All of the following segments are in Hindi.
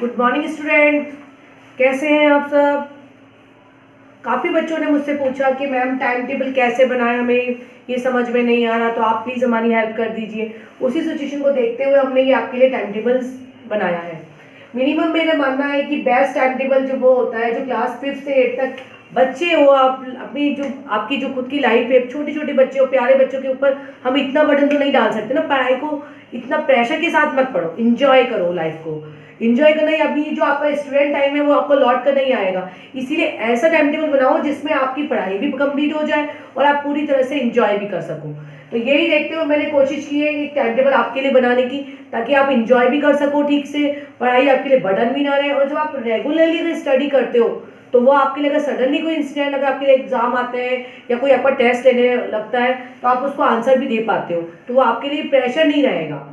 गुड मॉर्निंग स्टूडेंट, कैसे हैं आप सब। काफ़ी बच्चों ने मुझसे पूछा कि मैम टाइम टेबल कैसे बनाएं, हमें ये समझ में नहीं आ रहा, तो आप प्लीज़ हमारी हेल्प कर दीजिए। उसी सिचुएशन को देखते हुए हमने ये आपके लिए टाइम टेबल्स बनाया है। मिनिमम मेरा मानना है कि बेस्ट टाइम टेबल जो वो होता है जो क्लास 5 से 8 तक बच्चे हो, आप अपनी जो आपकी जो खुद की लाइफ है, छोटे छोटे बच्चे हो, प्यारे बच्चों के ऊपर हम इतना बर्डन तो नहीं डाल सकते ना। पढ़ाई को इतना प्रेशर के साथ मत पढ़ो, इंजॉय करो लाइफ को। इंजॉय करना ही, अभी जो आपका स्टूडेंट टाइम है वो आपको लौट कर नहीं आएगा। इसीलिए ऐसा टाइम टेबल बनाओ जिसमें आपकी पढ़ाई भी कंप्लीट हो जाए और आप पूरी तरह से इंजॉय भी कर सको। तो यही देखते हुए मैंने कोशिश की है एक टाइम टेबल आपके लिए बनाने की, ताकि आप इंजॉय भी कर सको ठीक से, पढ़ाई आपके लिए बर्डन भी ना रहे। और जब आप रेगुलरली अगर स्टडी करते हो तो वो आपके लिए, अगर सडनली कोई इंसिडेंट, अगर आपके लिए एग्जाम आते हैं या कोई आपका टेस्ट लेने लगता है तो आप उसको आंसर भी दे पाते हो, तो वो आपके लिए प्रेशर नहीं रहेगा।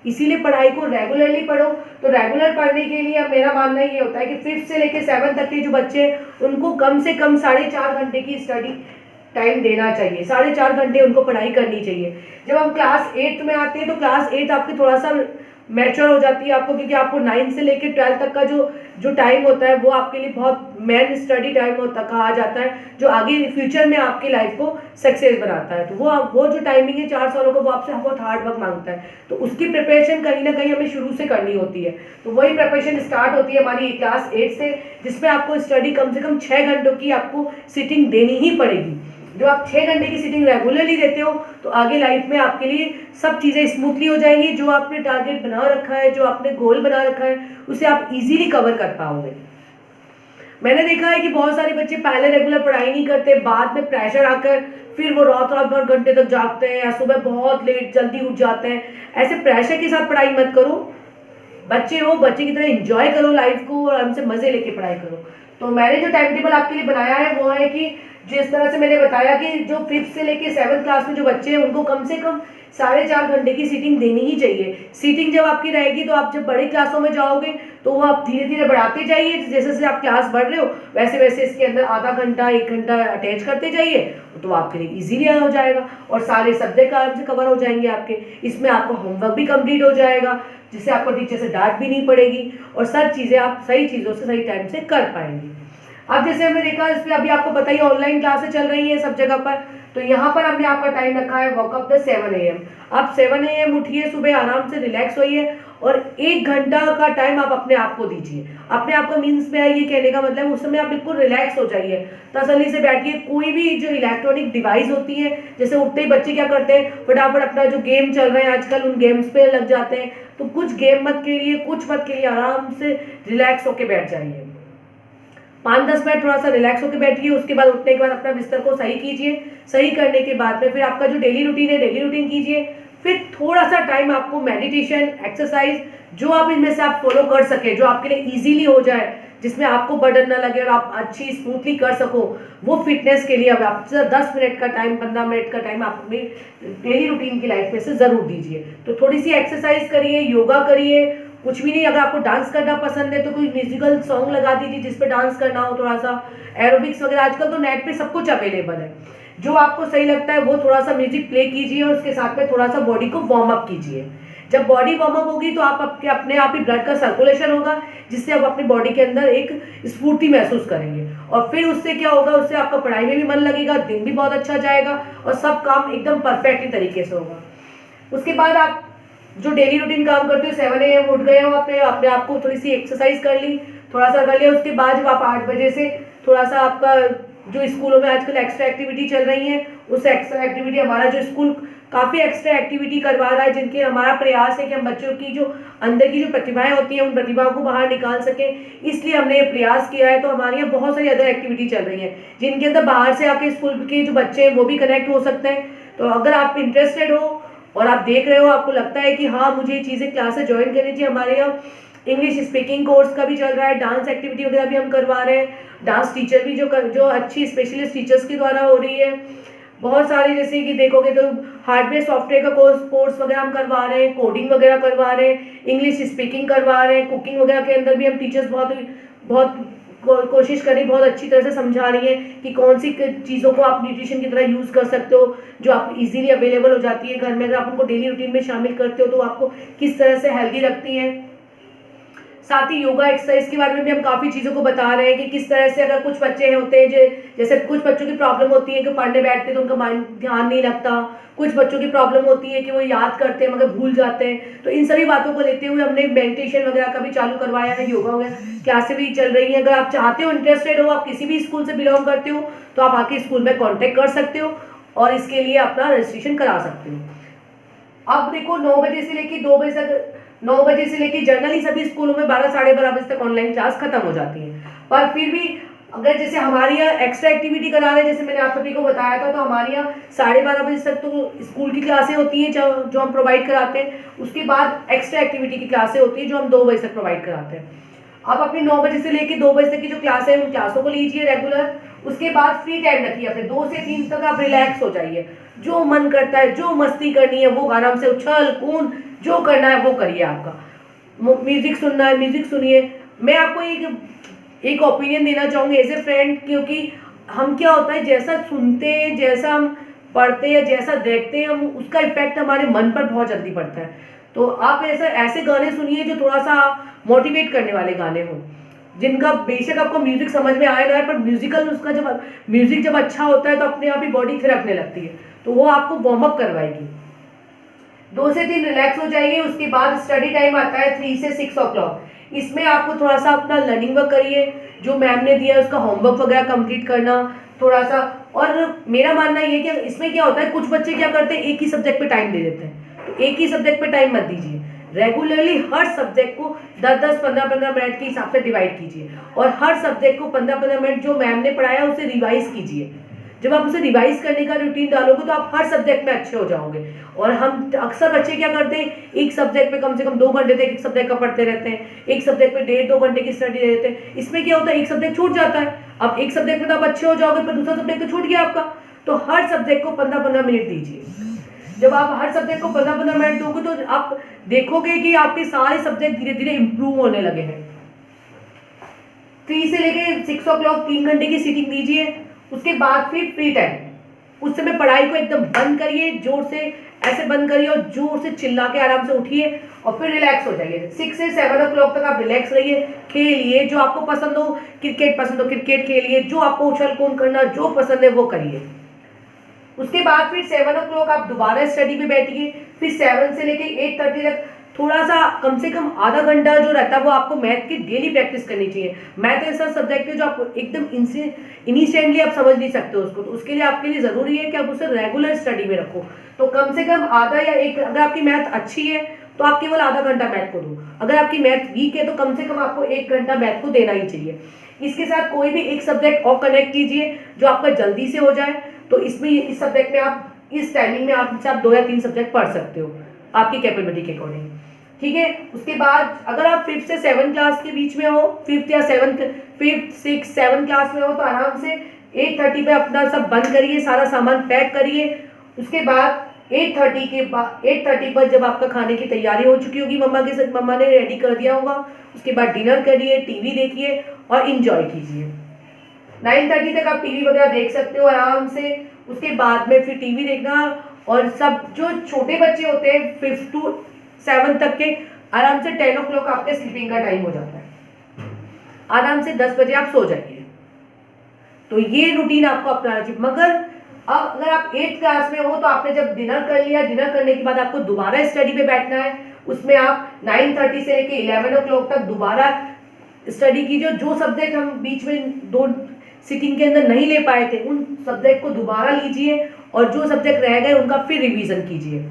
इसीलिए पढ़ाई को रेगुलरली पढ़ो। तो रेगुलर पढ़ने के लिए अब मेरा मानना ये होता है कि 5th से लेकर 7th तक के जो बच्चे हैं उनको कम से कम 4.5 घंटे की स्टडी टाइम देना चाहिए। 4.5 घंटे उनको पढ़ाई करनी चाहिए। जब हम क्लास 8 में आते हैं तो क्लास 8 आपकी थोड़ा सा मैच्योर हो जाती है आपको, क्योंकि आपको 9 से लेकर 12 तक का जो टाइम होता है वो आपके लिए बहुत मेन स्टडी टाइम होता कहा जाता है, जो आगे फ्यूचर में आपकी लाइफ को सक्सेस बनाता है। तो वो जो टाइमिंग है 4 सालों का, वो आपसे बहुत हार्ड वर्क मांगता है। तो उसकी प्रिपरेशन कहीं ना कहीं हमें शुरू से करनी होती है। तो वही प्रिपरेशन स्टार्ट होती है हमारी क्लास 8 से, जिसमें आपको स्टडी कम से कम 6 घंटों की आपको सिटिंग देनी ही पड़ेगी। जो आप 6 घंटे की सिटिंग रेगुलरली देते हो तो आगे लाइफ में आपके लिए सब चीज़ें स्मूथली हो जाएंगी। जो आपने टारगेट बना रखा है, जो आपने गोल बना रखा है, उसे आप इजीली कवर कर पाओगे। मैंने देखा है कि बहुत सारे बच्चे पहले रेगुलर पढ़ाई नहीं करते, बाद में प्रेशर आकर फिर वो रात रात भर घंटे तक जागते हैं या सुबह बहुत लेट जल्दी उठ जाते हैं। ऐसे प्रेशर के साथ पढ़ाई मत करो। बच्चे हो, बच्चे की तरह एंजॉय करो लाइफ को और हमसे मजे लेके पढ़ाई करो। तो मैंने जो टाइम टेबल आपके लिए बनाया है वो है कि जिस तरह से मैंने बताया कि जो 5th से लेके 7th क्लास में जो बच्चे हैं उनको कम से कम 4.5 घंटे की सीटिंग देनी ही चाहिए। सीटिंग जब आपकी रहेगी तो आप जब बड़ी क्लासों में जाओगे तो वो आप धीरे धीरे बढ़ाते जाइए। जैसे जैसे आप क्लास बढ़ रहे हो वैसे वैसे इसके अंदर आधा घंटा 1 घंटा अटैच करते जाइए, तो आपके लिए इजीली हो जाएगा और सारे सब्जेक्ट आराम से कवर हो जाएंगे आपके। इसमें आपका होमवर्क भी कंप्लीट हो जाएगा, जिससे आपको टीचर से डांट भी नहीं पड़ेगी और सब चीज़ें आप सही चीज़ों से सही टाइम से कर पाएंगे। अब जैसे हमने देखा, इसमें अभी आपको पता ही ऑनलाइन क्लासेस चल रही है सब जगह पर, तो यहाँ पर हमने आपका टाइम रखा है वॉक अप द 7 AM। आप 7 AM उठिए, सुबह आराम से रिलैक्स होइए और 1 घंटा का टाइम आप अपने आप को दीजिए। अपने आप को मीन्स में ये कहने का मतलब उस समय आप बिल्कुल रिलैक्स हो जाइए, तसल्ली से बैठिए। कोई भी जो इलेक्ट्रॉनिक डिवाइस होती है, जैसे उठते ही बच्चे क्या करते हैं, फटाफट अपना जो गेम चल रहे हैं आजकल उन गेम्स पे लग जाते हैं। तो कुछ गेम मत खेलिए, कुछ मत खेलिए, आराम से रिलैक्स होकर बैठ जाइए। 5-10 मिनट थोड़ा सा रिलैक्स होकर बैठिए। उसके बाद उठने के बाद अपना बिस्तर को सही कीजिए। सही करने के बाद में फिर आपका जो डेली रूटीन है, डेली रूटीन कीजिए। फिर थोड़ा सा टाइम आपको मेडिटेशन, एक्सरसाइज, जो आप इनमें से आप फॉलो कर सके, जो आपके लिए इजीली हो जाए, जिसमें आपको बर्डन ना लगे और आप अच्छी स्मूथली कर सको, वो फिटनेस के लिए अब आप 10 मिनट का टाइम, 15 मिनट का टाइम आप अपनी डेली रूटीन की लाइफ में से ज़रूर दीजिए। तो थोड़ी सी एक्सरसाइज करिए, योगा करिए, कुछ भी नहीं। अगर आपको डांस करना पसंद है तो कोई म्यूजिकल सॉन्ग लगा दीजिए जिस पे डांस करना हो, थोड़ा सा एरोबिक्स वगैरह, आजकल तो नेट पे सब कुछ अवेलेबल है। जो आपको सही लगता है वो थोड़ा सा म्यूजिक प्ले कीजिए और उसके साथ में थोड़ा सा बॉडी को वार्म अप कीजिए। जब बॉडी वार्म अप होगी तो आप अपने आप ही ब्लड का सर्कुलेशन होगा, जिससे आप अपनी बॉडी के अंदर एक स्फूर्ति महसूस करेंगे और फिर उससे क्या होगा, उससे आपका पढ़ाई में भी मन लगेगा, दिन भी बहुत अच्छा जाएगा और सब काम एकदम परफेक्टली तरीके से होगा। उसके बाद आप जो डेली रूटीन काम करते हो, 7 AM उठ गए हो, अपने आप को थोड़ी सी एक्सरसाइज कर ली, थोड़ा सा कर लिया। उसके बाद जब आप 8 बजे से थोड़ा सा आपका जो स्कूलों में आजकल एक्स्ट्रा एक्टिविटी चल रही है, उस एक्स्ट्रा एक्टिविटी, हमारा जो स्कूल काफ़ी एक्स्ट्रा एक्टिविटी करवा रहा है, जिनके हमारा प्रयास है कि हम बच्चों की जो अंदर की जो प्रतिभाएं होती हैं उन प्रतिभाओं को बाहर निकाल सकें, इसलिए हमने ये प्रयास किया है। तो हमारे यहाँ बहुत सारी अदर एक्टिविटी चल रही हैं जिनके अंदर बाहर से आके स्कूल के जो बच्चे हैं वो भी कनेक्ट हो सकते हैं। तो अगर आप इंटरेस्टेड हो और आप देख रहे हो, आपको लगता है कि हाँ मुझे ये चीज़ें क्लासेस ज्वाइन करनी चाहिए, हमारे यहाँ इंग्लिश स्पीकिंग कोर्स का भी चल रहा है, डांस एक्टिविटी वगैरह भी हम करवा रहे हैं, डांस टीचर भी जो अच्छी स्पेशलिस्ट टीचर्स के द्वारा हो रही है। बहुत सारे, जैसे कि देखोगे तो हार्डवेयर सॉफ्टवेयर का कोर्स वगैरह हम करवा रहे हैं, कोडिंग वगैरह करवा रहे हैं, इंग्लिश स्पीकिंग करवा रहे हैं, कुकिंग वगैरह के अंदर भी हम टीचर्स बहुत कोशिश करी, बहुत अच्छी तरह से समझा रही है कि कौन सी चीज़ों को आप न्यूट्रिशन की तरह यूज़ कर सकते हो, जो आप इजीली अवेलेबल हो जाती है घर में। अगर आप उनको डेली रूटीन में शामिल करते हो तो आपको किस तरह से हेल्दी रखती हैं। साथ ही योगा एक्सरसाइज के बारे में भी हम काफ़ी चीज़ों को बता रहे हैं कि किस तरह से, अगर कुछ बच्चे होते हैं जैसे कुछ बच्चों की प्रॉब्लम होती है कि पढ़ने बैठते तो उनका माइंड ध्यान नहीं लगता, कुछ बच्चों की प्रॉब्लम होती है कि वो याद करते हैं मगर भूल जाते हैं। तो इन सभी बातों को लेते हुए हमने मेडिटेशन वगैरह का भी चालू करवाया है, योगा वगैरह क्लासें भी चल रही हैं। अगर आप चाहते हो, इंटरेस्टेड हो, आप किसी भी स्कूल से बिलोंग करते हो, तो आप आके स्कूल में कॉन्टेक्ट कर सकते हो और इसके लिए अपना रजिस्ट्रेशन करा सकते हो। अब देखो 9 बजे से लेकर 2 बजे तक, 9 बजे से लेकर जनरली सभी स्कूलों में 12 साढ़े 12 बजे तक ऑनलाइन क्लास खत्म हो जाती है। पर फिर भी अगर जैसे हमारे यहाँ एक्स्ट्रा एक्टिविटी करा रहे हैं, जैसे मैंने आप सभी को बताया था, तो हमारे यहाँ 12:30 बजे तक तो स्कूल की क्लासें होती हैं जो हम प्रोवाइड कराते हैं। उसके बाद एक्स्ट्रा एक्टिविटी की क्लासें होती हैं जो हम 2 बजे तक प्रोवाइड कराते हैं। आप अपनी 9 बजे से लेकर 2 बजे तक की जो क्लास है उन क्लासों को लीजिए रेगुलर। उसके बाद फ्री टाइम रखिए अपने, 2 से 3 तक आप रिलैक्स हो जाइए। जो मन करता है, जो मस्ती करनी है वो आराम से उछल कूद जो करना है वो करिए। आपका म्यूजिक सुनना है म्यूजिक सुनिए। मैं आपको एक ओपिनियन देना चाहूँगी एज ए फ्रेंड, क्योंकि हम क्या होता है, जैसा सुनते हैं, जैसा हम पढ़ते हैं, जैसा देखते हैं, हम उसका इफेक्ट हमारे मन पर बहुत जल्दी पड़ता है। तो आप ऐसे गाने सुनिए जो थोड़ा सा मोटिवेट करने वाले गाने हों, जिनका बेशक आपको म्यूजिक समझ में आए ना आए, पर म्यूजिकल उसका जब म्यूजिक जब अच्छा होता है तो अपने आप ही बॉडी थिरकने लगती है, तो वो आपको वार्म अप करवाएगी। 2 से 3 रिलैक्स हो जाइए। उसके बाद स्टडी टाइम आता है 3 से 6 o'clock। इसमें आपको थोड़ा सा अपना लर्निंग वर्क करिए, जो मैम ने दिया है उसका होमवर्क वगैरह कंप्लीट करना थोड़ा सा। और मेरा मानना ये है कि इसमें क्या होता है, कुछ बच्चे क्या करते हैं, एक ही सब्जेक्ट पे टाइम दे देते हैं। तो एक ही सब्जेक्ट पे टाइम मत दीजिए, रेगुलरली हर सब्जेक्ट को 10-10, 15-15 मिनट के हिसाब से डिवाइड कीजिए और हर सब्जेक्ट को 15-15 मिनट जो मैम ने पढ़ाया उसे रिवाइज कीजिए। जब आप उसे रिवाइज करने का रूटीन डालोगे तो आप हर सब्जेक्ट में अच्छे हो जाओगे। और हम अक्सर बच्चे क्या करते हैं, एक सब्जेक्ट पे कम से कम 2 घंटे तक एक सब्जेक्ट का पढ़ते रहते हैं, एक सब्जेक्ट पे 1.5-2 घंटे की स्टडी देते हैं। इसमें क्या होता है, एक सब्जेक्ट छूट जाता है। अब एक सब्जेक्ट में तो आप अच्छे हो जाओगे, पर दूसरा सब्जेक्ट तो छूट गया आपका। तो हर सब्जेक्ट को 15-15 मिनट दीजिए। जब आप हर सब्जेक्ट को 15-15 मिनट दोगे तो आप देखोगे कि आपके सारे सब्जेक्ट धीरे धीरे इंप्रूव होने लगे हैं। 3 से लेके 6 o'clock 3 घंटे की सीटिंग दीजिए। उसके बाद फिर फ्री टाइम, उस समय पढ़ाई को एकदम बंद करिए, जोर से ऐसे बंद करिए और जोर से चिल्ला के आराम से उठिए और फिर रिलैक्स हो जाइए। 6 से 7 o'clock तक आप रिलैक्स रहिए, खेलिए, जो आपको पसंद हो, क्रिकेट पसंद हो क्रिकेट खेलिए, जो आपको उछल कूद करना जो पसंद है वो करिए। उसके बाद फिर 7 o'clock आप दोबारा स्टडी पे बैठिए। फिर 7 से लेके 8:30 तक थोड़ा सा कम से कम आधा घंटा जो रहता है वो आपको मैथ की डेली प्रैक्टिस करनी चाहिए। मैथ ऐसा सब्जेक्ट है जो आप एकदम इंस्टेंटली आप समझ नहीं सकते उसको, तो उसके लिए आपके लिए ज़रूरी है कि आप उसे रेगुलर स्टडी में रखो। तो कम से कम आधा या एक, अगर आपकी मैथ अच्छी है तो आप केवल आधा घंटा मैथ को दो, अगर आपकी मैथ वीक है तो कम से कम आपको 1 घंटा मैथ को देना ही चाहिए। इसके साथ कोई भी एक सब्जेक्ट और कनेक्ट कीजिए जो आपका जल्दी से हो जाए। तो इसमें इस सब्जेक्ट में आप इस टाइमिंग में आप 2 या 3 सब्जेक्ट पढ़ सकते हो आपकी कैपेबिलिटी के अकॉर्डिंग, ठीक है। उसके बाद अगर आप 5th से 7th क्लास के बीच में हो, 5th या 7th 5th 6th 7th class में हो, तो आराम से 8:30 पे अपना सब बंद करिए, सारा सामान पैक करिए। उसके बाद 8:30 पर जब आपका खाने की तैयारी हो चुकी होगी, मम्मा ने रेडी कर दिया होगा, उसके बाद डिनर करिए, टीवी देखिए और इंजॉय कीजिए। 9:30 तक आप टीवी वगैरह देख सकते हो आराम से। उसके बाद में फिर टीवी देखना, और सब जो छोटे बच्चे होते हैं 5th to 7th तक के, आराम से 10 o'clock आपके स्लीपिंग का टाइम हो जाता है। आराम से 10 बजे आप सो जाइए। तो ये रूटीन आपको अपनाना चाहिए। मगर अब अगर आप 8th क्लास में हो तो आपने जब डिनर कर लिया, डिनर करने के बाद आपको दोबारा स्टडी पे बैठना है। उसमें आप 9:30 से लेके 11 o'clock तक दोबारा स्टडी कीजिए। जो सब्जेक्ट हम बीच में 2 सिटिंग के अंदर नहीं ले पाए थे उन सब्जेक्ट को दोबारा लीजिए, और जो सब्जेक्ट रह गए उनका फिर रिवीजन कीजिए।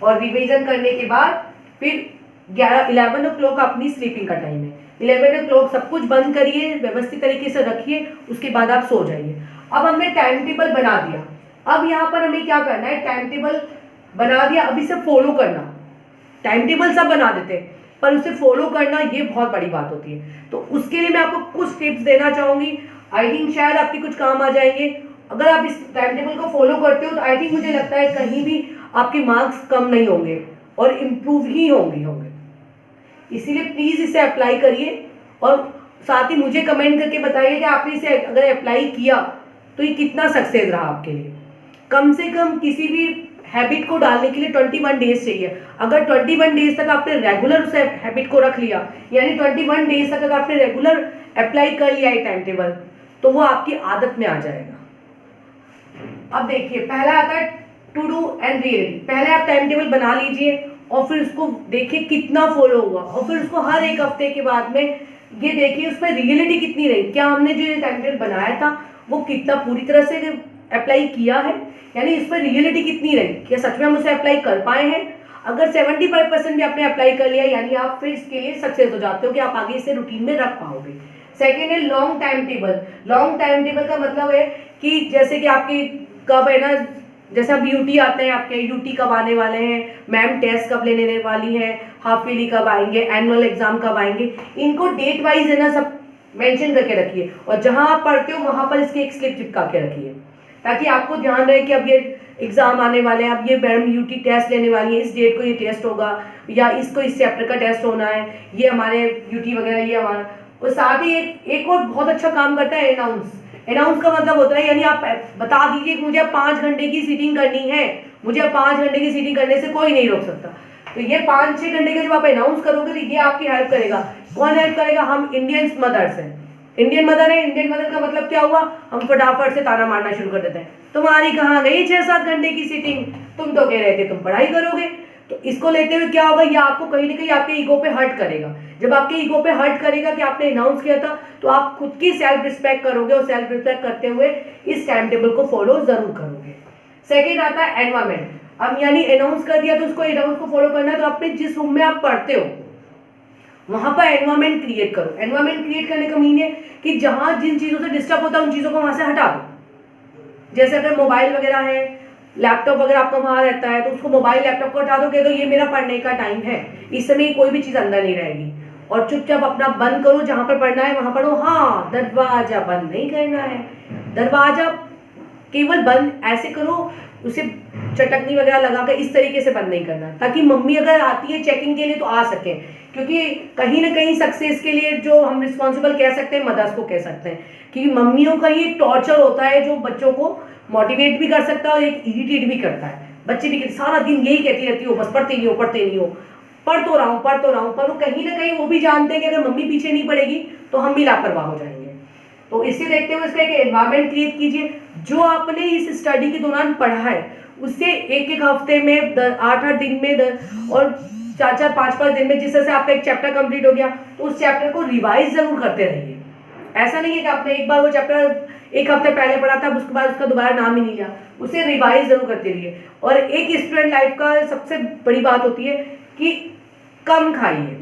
और रिवीजन करने के बाद फिर 11 o'clock अपनी स्लीपिंग का टाइम है। 11 o'clock सब कुछ बंद करिए, व्यवस्थित तरीके से रखिए, उसके बाद आप सो जाइए। अब हमने टाइम टेबल बना दिया। अब यहाँ पर हमें क्या करना है, टाइम टेबल बना दिया, अब इसे फॉलो करना। टाइम टेबल सब बना देते हैं पर उसे फॉलो करना ये बहुत बड़ी बात होती है। तो उसके लिए मैं आपको कुछ टिप्स देना चाहूँगी, आई थिंक शायद आपके कुछ काम आ जाएंगे। अगर आप इस टाइम टेबल को फॉलो करते हो तो आई थिंक मुझे लगता है कहीं भी आपके मार्क्स कम नहीं होंगे और इम्प्रूव ही होंगे। इसीलिए प्लीज़ इसे अप्लाई करिए और साथ ही मुझे कमेंट करके बताइए कि आपने इसे अगर अप्लाई किया तो ये कितना सक्सेस रहा आपके लिए। कम से कम किसी भी हैबिट को डालने के लिए 21 डेज चाहिए। अगर 21 डेज तक आपने रेगुलर उस हैबिट को रख लिया, यानी 21 डेज तक अगर आपने रेगुलर अप्लाई कर लिया है टाइम टेबल, तो वो आपकी आदत में आ जाएगा। अब देखिए, पहला आता है टू डू एंड रियलिटी। पहले आप टाइम टेबल बना लीजिए और फिर उसको देखिए कितना फॉलो हुआ, और फिर उसको हर एक हफ्ते के बाद में ये देखिए उसमें रियलिटी कितनी रही, क्या हमने जो ये टाइम टेबल बनाया था वो कितना पूरी तरह से अप्लाई किया है, यानी इस पर रियलिटी कितनी रही, क्या सच में हम उसे अप्लाई कर पाए हैं। अगर 75% भी आपने अप्लाई कर लिया, यानी आप फिर इसके लिए सक्सेस हो जाते हो कि आप आगे इसे रूटीन में रख पाओगे। सेकेंड है long time table. Long time table का मतलब है कि जैसे कि आपकी कब है ना, जैसे अब यूटी आते हैं, आपके यूटी कब आने वाले हैं, मैम टेस्ट कब लेने वाली हैं, हाफ ईयरली कब आएंगे, एनुअल एग्जाम कब आएंगे, इनको डेट वाइज है ना सब मेंशन करके रखिए, और जहां आप पढ़ते हो वहां पर इसकी एक स्लिप चिपका के रखिए, ताकि आपको ध्यान रहे कि अब ये एग्जाम आने वाले हैं, अब ये मैडम यूटी टेस्ट लेने वाली है, इस डेट को ये टेस्ट होगा, या इसको इस चैप्टर का टेस्ट होना है, ये हमारे यूटी वगैरह ये हमारा। और साथ ही एक और बहुत अच्छा काम करता है अनाउंस। अनाउंस का मतलब होता है, यानी आप बता दीजिए कि मुझे 5 घंटे की सीटिंग करनी है, मुझे 5 घंटे की सीटिंग करने से कोई नहीं रोक सकता। तो ये 5-6 घंटे का जब आप अनाउंस करोगे तो ये आपकी हेल्प करेगा। कौन हेल्प करेगा? हम इंडियन मदर्स हैं, इंडियन मदर है। इंडियन मदर का मतलब क्या हुआ? हम फटाफट से ताना मारना शुरू कर देते हैं, तुम्हारी कहाँ गई 6-7 घंटे की सीटिंग, तुम तो कह रहे थे तुम पढ़ाई करोगे। तो इसको लेते हुए क्या होगा, ये आपको कहीं ना कहीं आपके ईगो पे हर्ट करेगा। जब आपके ईगो पे हर्ट करेगा कि आपने अनाउंस किया था, तो आप खुद की सेल्फ रिस्पेक्ट करोगे, और सेल्फ रिस्पेक्ट करते हुए इस टाइम टेबल को फॉलो जरूर करोगे। सेकेंड आता है एनवायरमेंट। अब यानी अनाउंस कर दिया तो उसको अनाउंस को फॉलो करना है, तो अपने जिस रूम में आप पढ़ते हो वहां पर एनवायरमेंट क्रिएट करो। एनवायरमेंट क्रिएट करने का मीन है कि जहां जिन चीजों से डिस्टर्ब होता है उन चीजों को वहां से हटा दो। जैसे अगर मोबाइल वगैरह है, लैपटॉप वगैरह आपका वहां रहता है, तो उसको मोबाइल लैपटॉप को हटा दोगे तो ये मेरा पढ़ने का टाइम है, इस समय कोई भी चीज अंदर नहीं रहेगी, और चुपचाप अपना बंद करो, जहां पर पढ़ना है वहां पढ़ो। हाँ, दरवाजा बंद नहीं करना है, दरवाजा केवल बंद ऐसे करो, उसे चटकनी वगैरह लगा कर इस तरीके से बंद नहीं करना, ताकि मम्मी अगर आती है चेकिंग के लिए तो आ सके। क्योंकि कहीं ना कहीं सक्सेस के लिए जो हम रिस्पॉन्सिबल कह सकते हैं, मदर्स को कह सकते हैं, क्योंकि मम्मियों का ये टॉर्चर होता है जो बच्चों को मोटिवेट भी कर सकता है और एक इरिटेट भी करता है। बच्चे भी सारा दिन यही कहती रहती हो, बस पढ़ते नहीं हो, पढ़ते नहीं हो, पढ़ तो रहा हूँ पर वो कहीं ना कहीं वो भी जानते हैं कि अगर मम्मी पीछे नहीं पड़ेगी तो हम भी लापरवाह हो जाएंगे। तो इसे देखते हुए इसका एक एनवायरमेंट क्रिएट कीजिए। जो आपने इस स्टडी के दौरान पढ़ा है उससे एक हफ्ते में 8-8 दिन में और 4-4 5-5 दिन में, जिस तरह से आपका एक चैप्टर कंप्लीट हो गया, तो उस चैप्टर को रिवाइज जरूर करते रहिए। ऐसा नहीं है कि आपने एक बार वो चैप्टर एक हफ्ते पहले पढ़ा था, उसके बाद उसका दोबारा नाम ही नहीं लिया, उसे रिवाइज जरूर करते रहिए। और एक स्टूडेंट लाइफ का सबसे बड़ी बात होती है कि कम खाइए।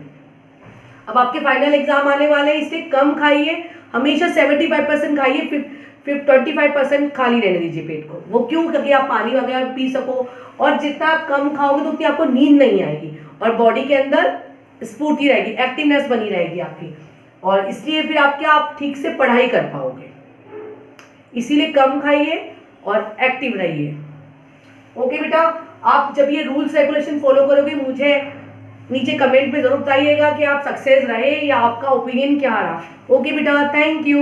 अब आपके फाइनल एग्जाम आने वाले हैं, इसलिए कम खाइए, हमेशा 75% खाइए, 25% खाली रहने दीजिए पेट को। वो क्यों? क्योंकि आप पानी वगैरह पी सको, और जितना आप कम खाओगे तो उतनी आपको नींद नहीं आएगी और बॉडी के अंदर स्फूर्ति रहेगी, एक्टिवनेस बनी रहेगी आपकी, और इसलिए फिर आप ठीक से पढ़ाई कर पाओगे। इसीलिए कम खाइए और एक्टिव रहिए। ओके बेटा, आप जब ये रूल्स रेगुलेशन फॉलो करोगे, मुझे नीचे कमेंट में जरूर बताइएगा कि आप सक्सेस रहे या आपका ओपिनियन क्या रहा। ओके बेटा, थैंक यू।